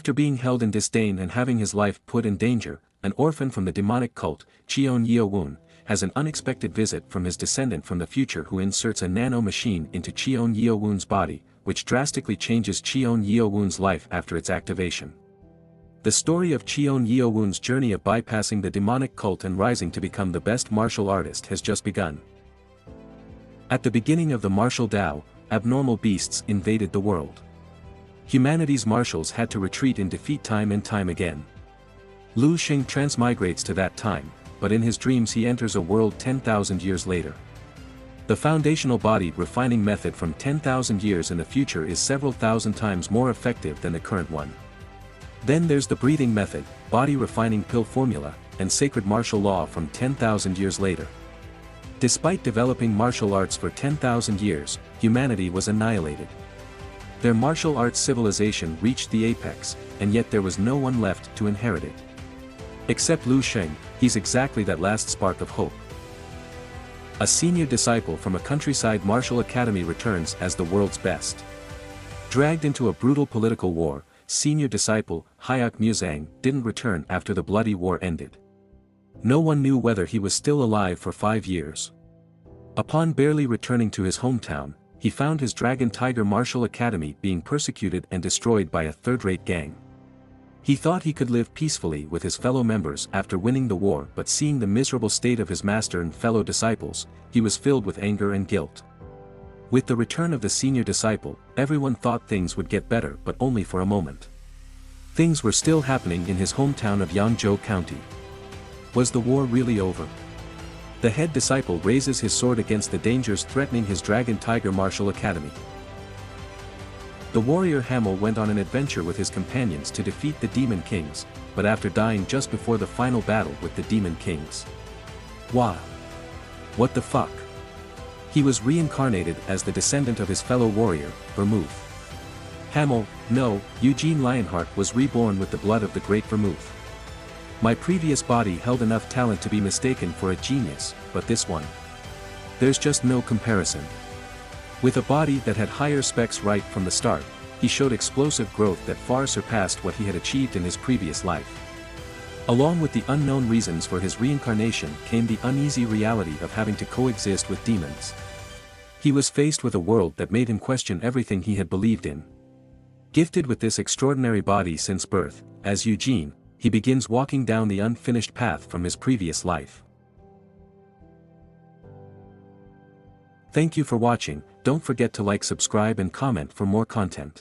After being held in disdain and having his life put in danger, an orphan from the demonic cult, Cheon Yeo-woon, has an unexpected visit from his descendant from the future who inserts a nano-machine into Cheon Yeo-woon's body, which drastically changes Cheon Yeo-woon's life after its activation. The story of Cheon Yeo-woon's journey of bypassing the demonic cult and rising to become the best martial artist has just begun. At the beginning of the martial Tao, abnormal beasts invaded the world. Humanity's marshals had to retreat in defeat time and time again. Lu Xing transmigrates to that time, but in his dreams he enters a world 10,000 years later. The foundational body refining method from 10,000 years in the future is several thousand times more effective than the current one. Then there's the breathing method, body refining pill formula, and sacred martial law from 10,000 years later. Despite developing martial arts for 10,000 years, humanity was annihilated. Their martial arts civilization reached the apex, and yet there was no one left to inherit it. Except Lu Xing, he's exactly that last spark of hope. A senior disciple from a countryside martial academy returns as the world's best. Dragged into a brutal political war, senior disciple, Hyuk Muzang, didn't return after the bloody war ended. No one knew whether he was still alive for 5 years. Upon barely returning to his hometown, he found his Dragon Tiger Martial Academy being persecuted and destroyed by a third-rate gang. He thought he could live peacefully with his fellow members after winning the war, but seeing the miserable state of his master and fellow disciples, he was filled with anger and guilt. With the return of the senior disciple, everyone thought things would get better, but only for a moment. Things were still happening in his hometown of Yangzhou County. Was the war really over? The head disciple raises his sword against the dangers threatening his Dragon Tiger Martial Academy. The warrior Hamel went on an adventure with his companions to defeat the Demon Kings, but after dying just before the final battle with the Demon Kings. Why? What the fuck? He was reincarnated as the descendant of his fellow warrior, Vermouth. Hamel, no, Eugene Lionheart was reborn with the blood of the great Vermouth. My previous body held enough talent to be mistaken for a genius, but this one. There's just no comparison. With a body that had higher specs right from the start, he showed explosive growth that far surpassed what he had achieved in his previous life. Along with the unknown reasons for his reincarnation came the uneasy reality of having to coexist with demons. He was faced with a world that made him question everything he had believed in. Gifted with this extraordinary body since birth, as Eugene, he begins walking down the unfinished path from his previous life. Thank you for watching. Don't forget to like, subscribe and comment for more content.